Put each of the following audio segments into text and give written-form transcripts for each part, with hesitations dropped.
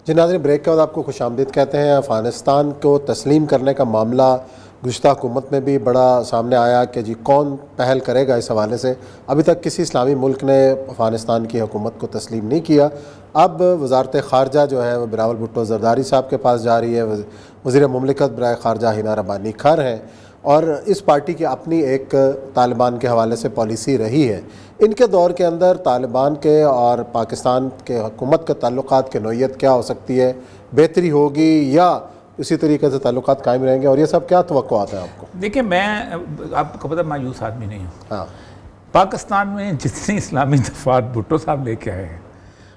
جی ناظرین، بریک کے بعد آپ کو خوش آمدید کہتے ہیں۔ افغانستان کو تسلیم کرنے کا معاملہ گزشتہ حکومت میں بھی بڑا سامنے آیا کہ جی کون پہل کرے گا اس حوالے سے۔ ابھی تک کسی اسلامی ملک نے افغانستان کی حکومت کو تسلیم نہیں کیا۔ اب وزارت خارجہ جو ہے وہ بلاول بھٹو زرداری صاحب کے پاس جا رہی ہے۔ وزیر مملکت برائے خارجہ ہینا ربانی کھر ہیں، اور اس پارٹی کی اپنی ایک طالبان کے حوالے سے پالیسی رہی ہے۔ ان کے دور کے اندر طالبان کے اور پاکستان کے حکومت کے تعلقات کی نوعیت کیا ہو سکتی ہے؟ بہتری ہوگی یا اسی طریقے سے تعلقات قائم رہیں گے، اور یہ سب کیا توقعات ہیں آپ کو؟ دیکھیں، میں آپ کو پتہ مایوس آدمی نہیں ہوں۔ ہاں، پاکستان میں جتنی اسلامی دفعات بھٹو صاحب لے کے آئے ہیں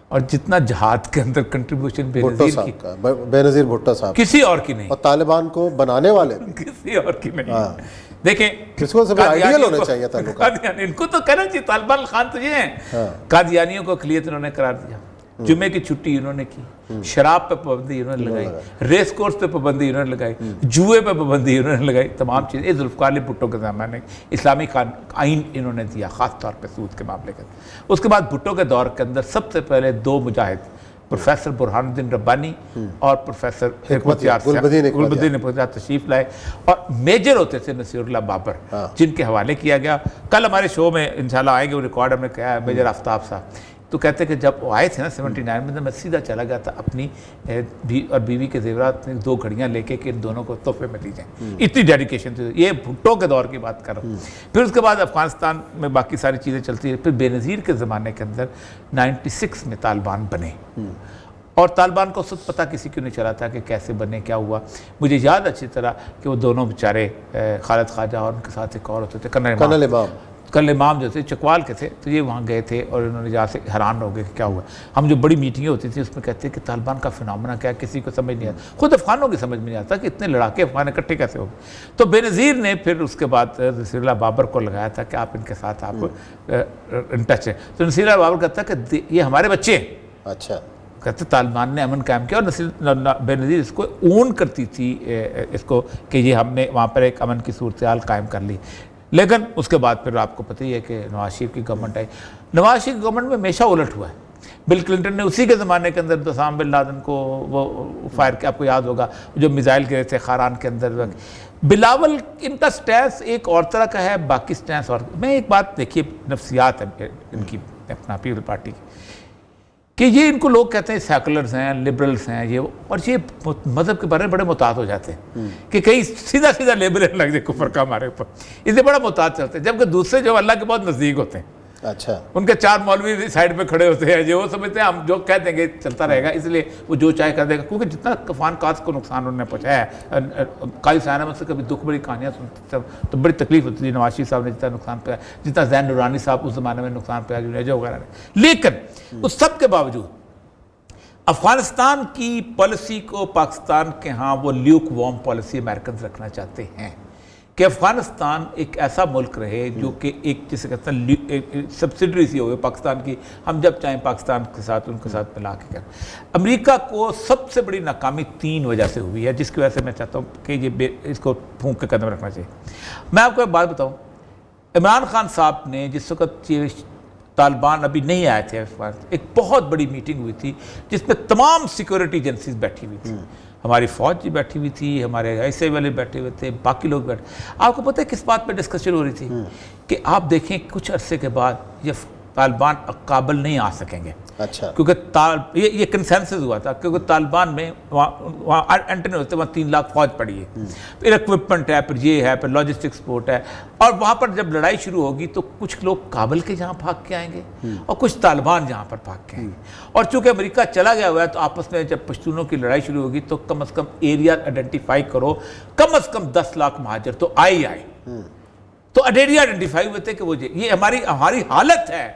اور جتنا جہاد کے اندر کنٹریبیوشن بھٹو صاحب کا، بے نظیر بھٹو صاحب، کسی اور کی نہیں، اور طالبان کو بنانے والے بھی کسی اور کی نہیں۔ دیکھیں، کس کو سب آئیڈیل ہونا چاہیے تعلقات۔ ان کو تو کہنا چاہیے طالبان خان تو یہ ہیں۔ قادیانیوں کو اقلیت انہوں نے قرار دیا، جمعے کی چھٹی انہوں نے کی، شراب پہ پابندی انہوں نے لگائی، ریس کورس پہ پابندی انہوں نے لگائی، جوئے پہ پابندی انہوں نے لگائی، تمام چیزیں۔ یہ ذوالفقار علی بھٹو کے زمانے اسلامی آئین انہوں نے دیا، خاص طور پہ سود کے معاملے کا۔ اس کے بعد بھٹو کے دور کے اندر سب سے پہلے دو مجاہد، پروفیسر برہان الدین ربانی اور پروفیسر گلبدین احمدیار تشریف لائے، اور میجر ہوتے تھے نصیر اللہ بابر، جن کے حوالے کیا گیا۔ کل ہمارے شو میں انشاءاللہ آئیں گے، وہ ریکارڈ ہم نے کہا ہے، میجر آفتاب صاحب تو کہتے کہ جب وہ آئے تھے نا 79 میں سیدھا چلا گیا تھا اپنی اور بیوی کے زیورات میں 2 گھڑیاں لے کے کہ ان دونوں کو تحفے میں دی جائیں۔ اتنی ڈیڈیکیشن تھی۔ یہ بھٹو کے دور کی بات کر رہا ہوں۔ پھر اس کے بعد افغانستان میں باقی ساری چیزیں چلتی ہیں۔ پھر بے نظیر کے زمانے کے اندر 96 میں طالبان بنے، اور طالبان کو اس وقت پتہ کسی کیوں نہیں چلا تھا کہ کیسے بنے، کیا ہوا۔ مجھے یاد اچھی طرح کہ وہ دونوں بیچارے خالد خواجہ اور ان کے ساتھ ایک اور ہوتے تھے کرنل امام جو تھے چکوال کے تھے، تو یہ وہاں گئے تھے اور انہوں نے جہاں سے حیران ہو گئے کہ کیا ہوا۔ ہم جو بڑی میٹنگیں ہوتی تھیں اس میں کہتے ہیں کہ طالبان کا فنامنا کیا ہے، کسی کو سمجھ نہیں آتا، خود افغانوں کی سمجھ میں نہیں آتا کہ اتنے لڑاکے افغان اکٹھے کیسے ہو گئے۔ تو بے نظیر نے پھر اس کے بعد نصیر اللہ بابر کو لگایا تھا کہ آپ ان کے ساتھ آپ ان ٹچ ہیں۔ تو نصیر اللہ بابر کہتا ہے کہ یہ ہمارے بچے ہیں۔ اچھا، کہتے طالبان نے امن قائم کیا، اور بے نظیر اس کو اون کرتی تھی اس کو کہ یہ ہم نے وہاں پر ایک امن کی صورتحال قائم کر لی۔ لیکن اس کے بعد پھر آپ کو پتہ ہی ہے کہ نواز شریف کی گورنمنٹ آئی۔ نواز شریف کی گورنمنٹ میں ہمیشہ الٹ ہوا ہے۔ بل کلنٹن نے اسی کے زمانے کے اندر اسامہ بن لادن کو وہ فائر کیا، آپ کو یاد ہوگا جو میزائل گرے تھے خاران کے اندر۔ بلاول ان کا سٹینس ایک اور طرح کا ہے، باقی سٹینس اور۔ میں ایک بات دیکھیے، نفسیات ہے ان کی اپنا پیپل پارٹی کی، کہ یہ ان کو لوگ کہتے ہیں سیکولرز ہیں، لبرلز ہیں، یہ، اور یہ مذہب کے بارے میں بڑے محتاط ہو جاتے ہیں کہ کہیں سیدھا سیدھا لیبل لگ جائے کفر کا ہمارے اوپر، اس سے بڑا محتاط چلتے ہیں۔ جبکہ دوسرے جو اللہ کے بہت نزدیک ہوتے ہیں، اچھا، ان کے 4 مولوی سائڈ پہ کھڑے ہوتے ہیں، جو وہ سمجھتے ہیں ہم جو کہہ دیں گے چلتا رہے گا، اس لیے وہ جو چاہے کر دے گا، کیونکہ جتنا عفان قاصد کو نقصان انہوں نے پہنچایا ہے۔ قاضی سعید احمد سے کبھی دکھ بڑی کہانیاں سنتے تو بڑی تکلیف ہوتی تھی، نواز شریف صاحب نے جتنا نقصان پایا، جتنا زین نورانی صاحب اس زمانے میں نقصان پایا، جنیجا وغیرہ نے۔ لیکن اس سب کے باوجود افغانستان کی پالیسی کو پاکستان کے ہاں وہ لیوک وارم پالیسی امریکنز رکھنا چاہتے ہیں کہ افغانستان ایک ایسا ملک رہے جو کہ ایک جسے کہتے ہیں سبسیڈری سی ہوئے پاکستان کی، ہم جب چاہیں پاکستان کے ساتھ ان کے ساتھ ملا کے کریں۔ امریکہ کو سب سے بڑی ناکامی 3 وجہ سے ہوئی ہے، جس کی وجہ سے میں چاہتا ہوں کہ یہ اس کو پھونک کے قدم رکھنا چاہیے۔ میں آپ کو ایک بات بتاؤں، عمران خان صاحب نے جس وقت طالبان ابھی نہیں آئے تھے، ایک بہت بڑی میٹنگ ہوئی تھی جس میں تمام سیکورٹی ایجنسیز بیٹھی ہوئی تھی، ہماری فوج بھی بیٹھی ہوئی تھی، ہمارے ایسے والے بیٹھے ہوئے تھے، باقی لوگ بیٹھے۔ آپ کو پتہ ہے کس بات پہ ڈسکشن ہو رہی تھی؟ کہ آپ دیکھیں کچھ عرصے کے بعد یہ طالبان کابل نہیں آ سکیں گے، کیونکہ یہ کنسنسس ہوا تھا، کیونکہ طالبان میں وہاں انٹرنل ہوتے، وہاں 3 لاکھ فوج پڑی ہے، پھر اکوپمنٹ ہے، پھر یہ ہے، پھر لاجسٹک سپورٹ ہے، اور وہاں پر جب لڑائی شروع ہوگی تو کچھ لوگ کابل کے جہاں بھاگ کے آئیں گے اور کچھ طالبان جہاں پر بھاگ کے آئیں گے۔ اور چونکہ امریکہ چلا گیا ہوا ہے تو آپس میں جب پشتونوں کی لڑائی شروع ہوگی تو کم از کم ایریا آئیڈینٹیفائی کرو، کم از کم 10 لاکھ مہاجر تو آئے۔ تو ایریا آئیڈینٹیفائی ہوئے تھے کہ وہ یہ ہماری حالت ہے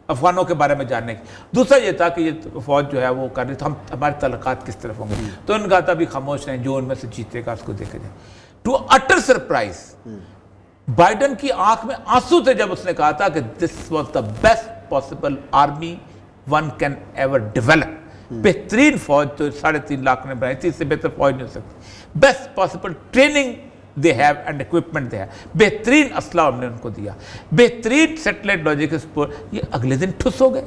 افغانوں کے بارے میں جاننے کی۔ دوسرا یہ تھا کہ یہ فوج جو ہے وہ کر رہی، تو ہمارے تعلقات کس طرف ہوں گے، تو ان کا تھا بھی خاموش رہیں، جو ان میں سے جیتے گا اس کو دیکھا جائے۔ ٹو اٹر سرپرائز، بائیڈن کی آنکھ میں آنسو تھے جب اس نے کہا تھا کہ this was the best possible army one can ever develop. بہترین فوج تو 3.5 لاکھ نے بنائی تھی، اس سے بہتر فوج نہیں ہو سکتی۔ Best possible training they have and equipment they have، بہترین اسلحہ ہم نے ان کو دیا، بہترین سیٹلائٹ لاجسٹک سپورٹ۔ یہ اگلے دن ٹھس ہو گئے،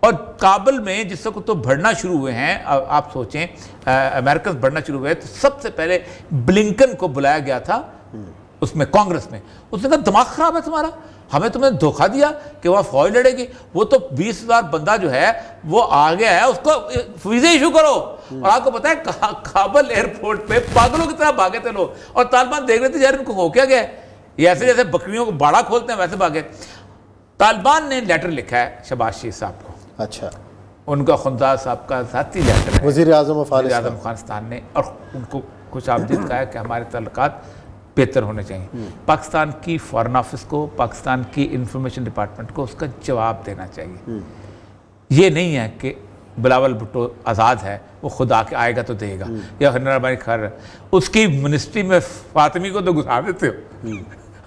اور کابل میں جس وقت تو بڑھنا شروع ہوئے ہیں، آپ سوچیں امریکنز بڑھنا شروع ہوئے تو سب سے پہلے بلنکن کو بلایا گیا تھا اس میں کانگریس میں. اس نے کہا دماغ خراب ہے تمہارا، ہمیں تمہیں دھوکہ دیا کہ وہاں فوج لڑے گی، وہ تو 20,000 بندہ جو ہے وہ آ گیا ہے، اس کو ویزے ایشو کرو. اور آپ کو پتا ہے کابل ایئرپورٹ پہ پاگلوں کی طرح بھاگے تھے لوگ، اور طالبان دیکھ رہے تھے یار ان کو ہو کیا گیا ہے، یہ ایسے جیسے بکریوں کو باڑا کھولتے ہیں ویسے بھاگے. طالبان نے لیٹر لکھا ہے شہباز شریف صاحب کو، اچھا ان کا خنداز صاحب کا ذاتی لیٹر ہے وزیر اعظم وزیر اعظم افغانستان نے، اور ان کو خوش آمدید کہا ہے کہ ہمارے تعلقات بہتر ہونے چاہیے. پاکستان کی فارن آفس کو، پاکستان کی انفارمیشن ڈپارٹمنٹ کو اس کا جواب دینا چاہیے. یہ نہیں ہے کہ بلاول بھٹو آزاد ہے وہ خود آ کے آئے گا تو دے گا، یا نرمانی خیر اس کی منسٹری میں فاطمی کو تو گھسا دیتے ہو،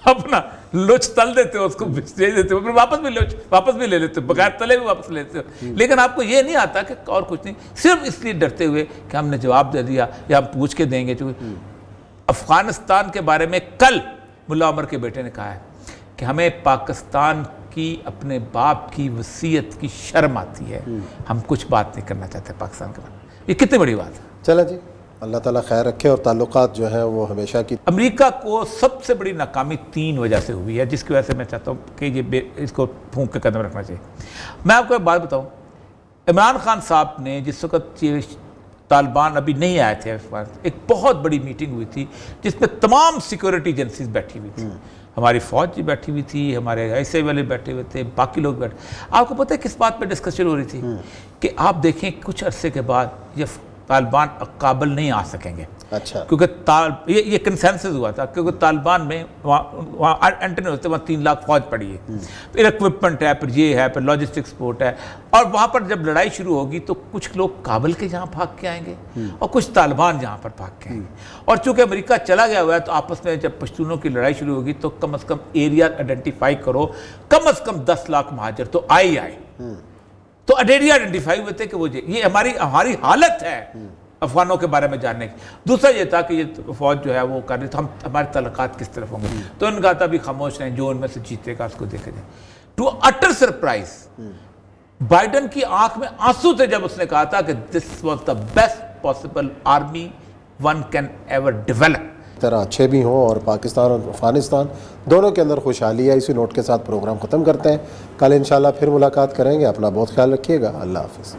اپنا لوچ تل دیتے ہو، اس کو بھیج دیتے ہو، پھر واپس بھی لے لیتے ہو، بغیر تلے بھی واپس لے لیتے ہو. لیکن آپ کو یہ نہیں آتا کہ اور کچھ نہیں، صرف اس لیے ڈرتے ہوئے کہ ہم نے جواب دے دیا یا ہم پوچھ کے دیں گے. افغانستان کے بارے میں کل ملا عمر کے بیٹے نے کہا ہے کہ ہمیں پاکستان کی اپنے باپ کی وصیت کی شرم آتی ہے، ہم کچھ بات نہیں کرنا چاہتے پاکستان کے بارے میں. یہ کتنی بڑی بات ہے. چلیں جی، اللہ تعالیٰ خیر رکھے اور تعلقات جو ہیں وہ ہمیشہ کی. امریکہ کو سب سے بڑی ناکامی 3 وجہ سے ہوئی ہے، جس کی وجہ سے میں چاہتا ہوں کہ یہ اس کو پھونک کے قدم رکھنا چاہیے. میں آپ کو ایک بات بتاؤں، عمران خان صاحب نے جس وقت طالبان ابھی نہیں آئے تھے، ایک بہت بڑی میٹنگ ہوئی تھی جس میں تمام سیکورٹی ایجنسیز بیٹھی ہوئی تھی، ہماری فوج بھی بیٹھی ہوئی تھی، ہمارے ایسے والے بیٹھے ہوئے تھے، باقی لوگ بیٹھے. آپ کو پتہ ہے کس بات پہ ڈسکشن ہو رہی تھی؟ کہ آپ دیکھیں کچھ عرصے کے بعد یہ طالبان کابل نہیں آ سکیں گے. اچھا، کیونکہ یہ کنسنسس ہوا تھا، کیونکہ طالبان میں وہاں انٹر نہیں ہوتے، وہاں 3 لاکھ فوج پڑی ہے، پھر اکوپمنٹ ہے، پھر یہ ہے، پھر لاجسٹک سپورٹ ہے، اور وہاں پر جب لڑائی شروع ہوگی تو کچھ لوگ کابل کے جہاں بھاگ کے آئیں گے اور کچھ طالبان جہاں پر بھاگ کے آئیں گے. اور چونکہ امریکہ چلا گیا ہوا ہے تو آپس میں جب پشتونوں کی لڑائی شروع ہوگی تو کم از کم ایریا آئیڈینٹیفائی کرو، کم از کم 10 لاکھ مہاجر تو آئے. تو ایریا آئیڈینٹیفائی ہوئے تھے کہ وہ یہ ہماری حالت ہے افغانوں کے بارے میں جاننے کی. دوسرا یہ تھا کہ یہ فوج جو ہے وہ کر رہی تو ہمارے تعلقات کس طرف ہوں گے. تو ان کا تھا بھی خاموش رہیں، جو ان میں سے جیتے گا اس کو دیکھے جائے. ٹو اٹر سرپرائز بائیڈن کی آنکھ میں آنسو تھے جب اس نے کہا تھا کہ this was the best possible army one can ever develop. طرح اچھے بھی ہوں اور پاکستان اور افغانستان دونوں کے اندر خوشحالی ہے. اسی نوٹ کے ساتھ پروگرام ختم کرتے ہیں. کل انشاءاللہ پھر ملاقات کریں گے. اپنا بہت خیال رکھیے گا. اللہ حافظ.